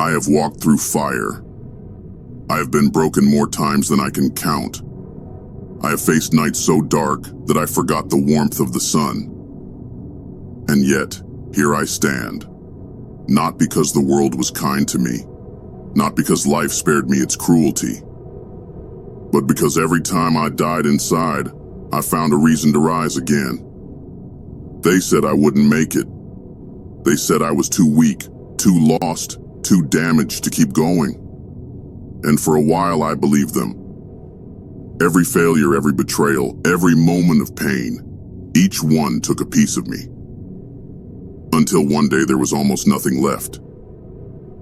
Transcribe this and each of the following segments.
I have walked through fire. I have been broken more times than I can count. I have faced nights so dark that I forgot the warmth of the sun. And yet, here I stand. Not because the world was kind to me, not because life spared me its cruelty, but because every time I died inside, I found a reason to rise again. They said I wouldn't make it. They said I was too weak, too lost, too damaged to keep going. And for a while I believed them. Every failure, every betrayal, every moment of pain, each one took a piece of me. Until one day there was almost nothing left.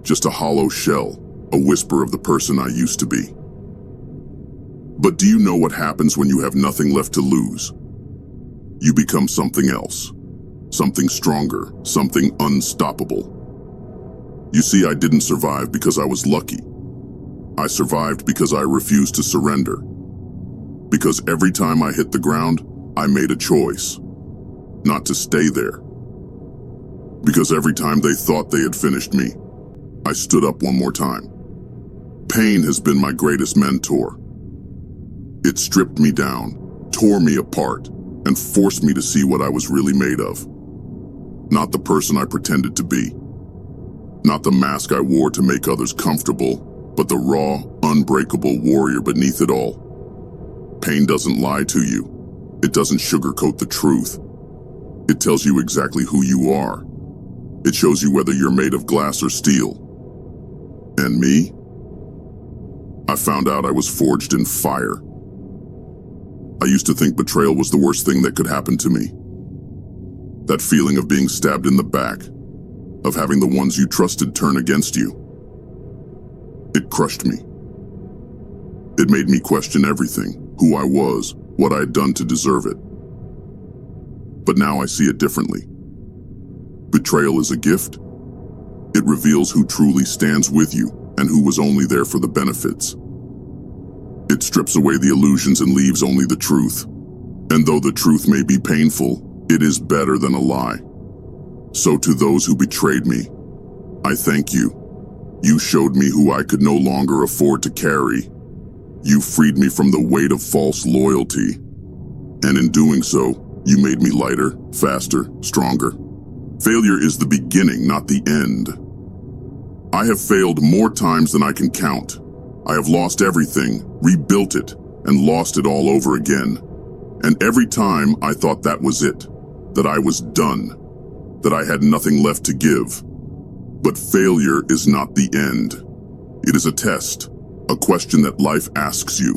Just a hollow shell, a whisper of the person I used to be. But do you know what happens when you have nothing left to lose? You become something else. Something stronger, something unstoppable. You see, I didn't survive because I was lucky. I survived because I refused to surrender. Because every time I hit the ground, I made a choice. Not to stay there. Because every time they thought they had finished me, I stood up one more time. Pain has been my greatest mentor. It stripped me down, tore me apart, and forced me to see what I was really made of. Not the person I pretended to be. Not the mask I wore to make others comfortable, but the raw, unbreakable warrior beneath it all. Pain doesn't lie to you. It doesn't sugarcoat the truth. It tells you exactly who you are. It shows you whether you're made of glass or steel. And me? I found out I was forged in fire. I used to think betrayal was the worst thing that could happen to me. That feeling of being stabbed in the back, of having the ones you trusted turn against you. It crushed me. It made me question everything, who I was, what I had done to deserve it. But now I see it differently. Betrayal is a gift. It reveals who truly stands with you and who was only there for the benefits. It strips away the illusions and leaves only the truth. And though the truth may be painful, it is better than a lie. So to those who betrayed me, I thank you. You showed me who I could no longer afford to carry. You freed me from the weight of false loyalty. And in doing so, you made me lighter, faster, stronger. Failure is the beginning, not the end. I have failed more times than I can count. I have lost everything, rebuilt it, and lost it all over again. And every time I thought that was it, that I was done, that I had nothing left to give. But failure is not the end. It is a test, a question that life asks you.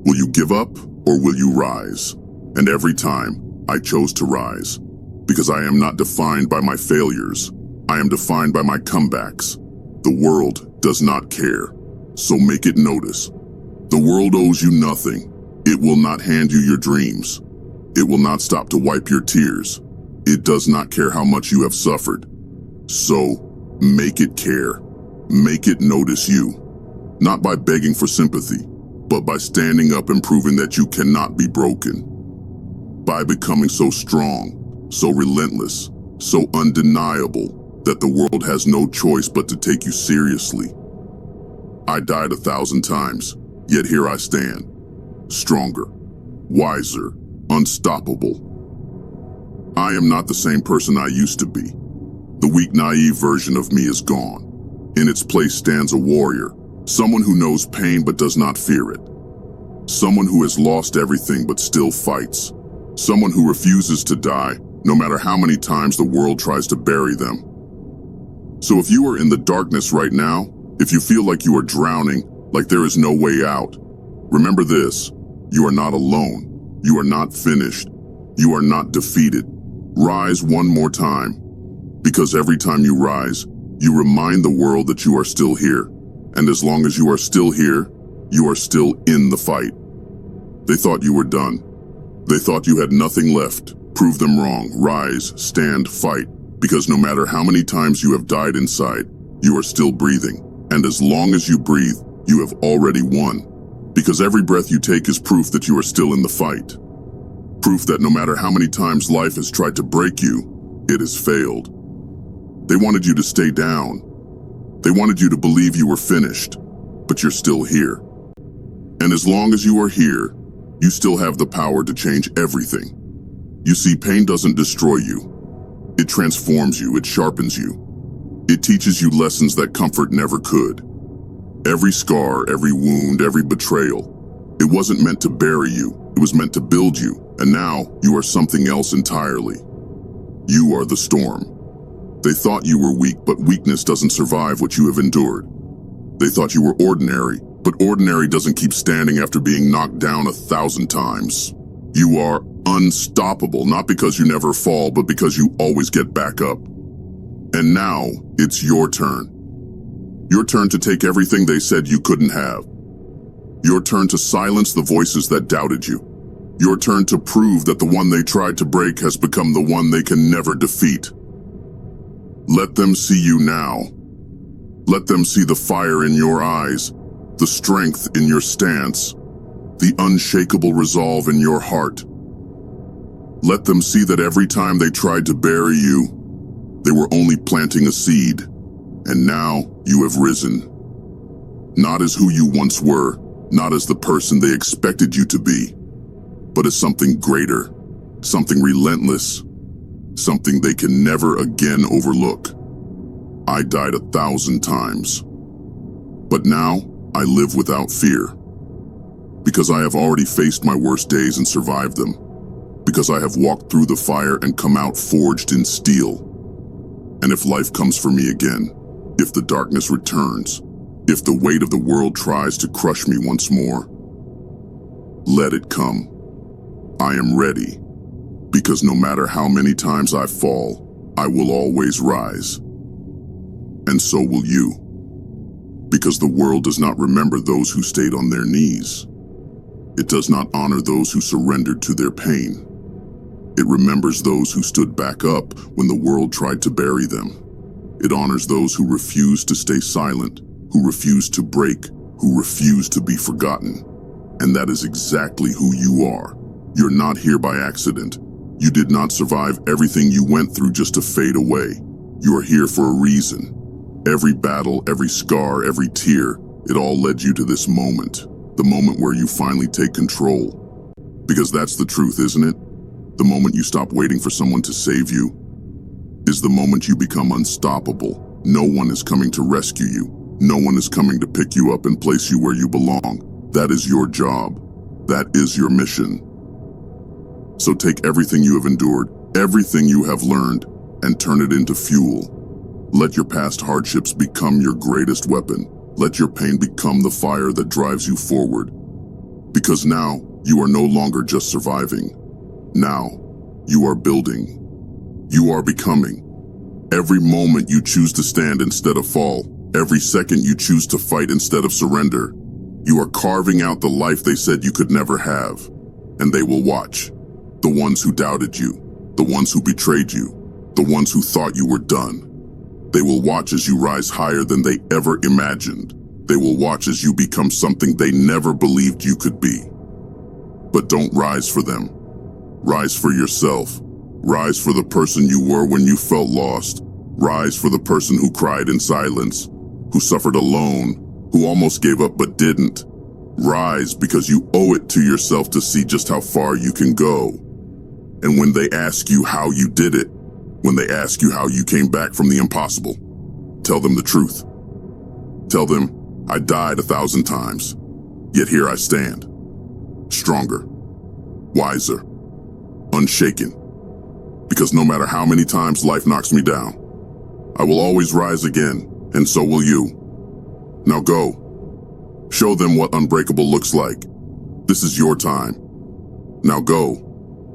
Will you give up or will you rise? And every time I chose to rise, because I am not defined by my failures. I am defined by my comebacks. The world does not care, so make it notice. The world owes you nothing. It will not hand you your dreams. It will not stop to wipe your tears. It does not care how much you have suffered. So, make it care. Make it notice you. Not by begging for sympathy, but by standing up and proving that you cannot be broken. By becoming so strong, so relentless, so undeniable that the world has no choice but to take you seriously. I died 1,000 times, yet here I stand. Stronger, wiser, unstoppable. I am not the same person I used to be. The weak, naive version of me is gone. In its place stands a warrior, someone who knows pain but does not fear it. Someone who has lost everything but still fights. Someone who refuses to die, no matter how many times the world tries to bury them. So if you are in the darkness right now, if you feel like you are drowning, like there is no way out, remember this: you are not alone. You are not finished. You are not defeated. Rise one more time. Because every time you rise, you remind the world that you are still here. And as long as you are still here, you are still in the fight. They thought you were done. They thought you had nothing left. Prove them wrong. Rise, stand, fight. Because no matter how many times you have died inside, you are still breathing. And as long as you breathe, you have already won. Because every breath you take is proof that you are still in the fight. Proof that no matter how many times life has tried to break you, it has failed. They wanted you to stay down. They wanted you to believe you were finished, but you're still here. And as long as you are here, you still have the power to change everything. You see, pain doesn't destroy you. It transforms you, it sharpens you. It teaches you lessons that comfort never could. Every scar, every wound, every betrayal, it wasn't meant to bury you, it was meant to build you, and now you are something else entirely. You are the storm. They thought you were weak, but weakness doesn't survive what you have endured. They thought you were ordinary, but ordinary doesn't keep standing after being knocked down 1,000 times. You are unstoppable, not because you never fall, but because you always get back up. And now, it's your turn. Your turn to take everything they said you couldn't have. Your turn to silence the voices that doubted you. Your turn to prove that the one they tried to break has become the one they can never defeat. Let them see you now. Let them see the fire in your eyes, the strength in your stance, the unshakable resolve in your heart. Let them see that every time they tried to bury you, they were only planting a seed, and now you have risen. Not as who you once were, not as the person they expected you to be, but as something greater, something relentless, something they can never again overlook. I died 1,000 times, but now I live without fear. Because I have already faced my worst days and survived them. Because I have walked through the fire and come out forged in steel. And if life comes for me again, if the darkness returns, if the weight of the world tries to crush me once more, let it come. I am ready, because no matter how many times I fall, I will always rise. And so will you. Because the world does not remember those who stayed on their knees. It does not honor those who surrendered to their pain. It remembers those who stood back up when the world tried to bury them. It honors those who refused to stay silent, who refused to break, who refused to be forgotten. And that is exactly who you are. You're not here by accident. You did not survive everything you went through just to fade away. You are here for a reason. Every battle, every scar, every tear, it all led you to this moment. The moment where you finally take control. Because that's the truth, isn't it? The moment you stop waiting for someone to save you is the moment you become unstoppable. No one is coming to rescue you. No one is coming to pick you up and place you where you belong. That is your job. That is your mission. So take everything you have endured, everything you have learned, and turn it into fuel. Let your past hardships become your greatest weapon. Let your pain become the fire that drives you forward. Because now, you are no longer just surviving. Now, you are building. You are becoming. Every moment you choose to stand instead of fall, every second you choose to fight instead of surrender, you are carving out the life they said you could never have. And they will watch. The ones who doubted you, the ones who betrayed you, the ones who thought you were done. They will watch as you rise higher than they ever imagined. They will watch as you become something they never believed you could be. But don't rise for them. Rise for yourself. Rise for the person you were when you felt lost. Rise for the person who cried in silence, who suffered alone, who almost gave up but didn't. Rise because you owe it to yourself to see just how far you can go. And when they ask you how you did it, when they ask you how you came back from the impossible, tell them the truth. Tell them, I died 1,000 times, yet here I stand. Stronger, wiser, unshaken. Because no matter how many times life knocks me down, I will always rise again, and so will you. Now go. Show them what unbreakable looks like. This is your time. Now go.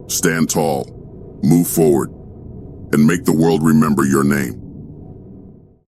Stand tall. Move forward. And make the world remember your name.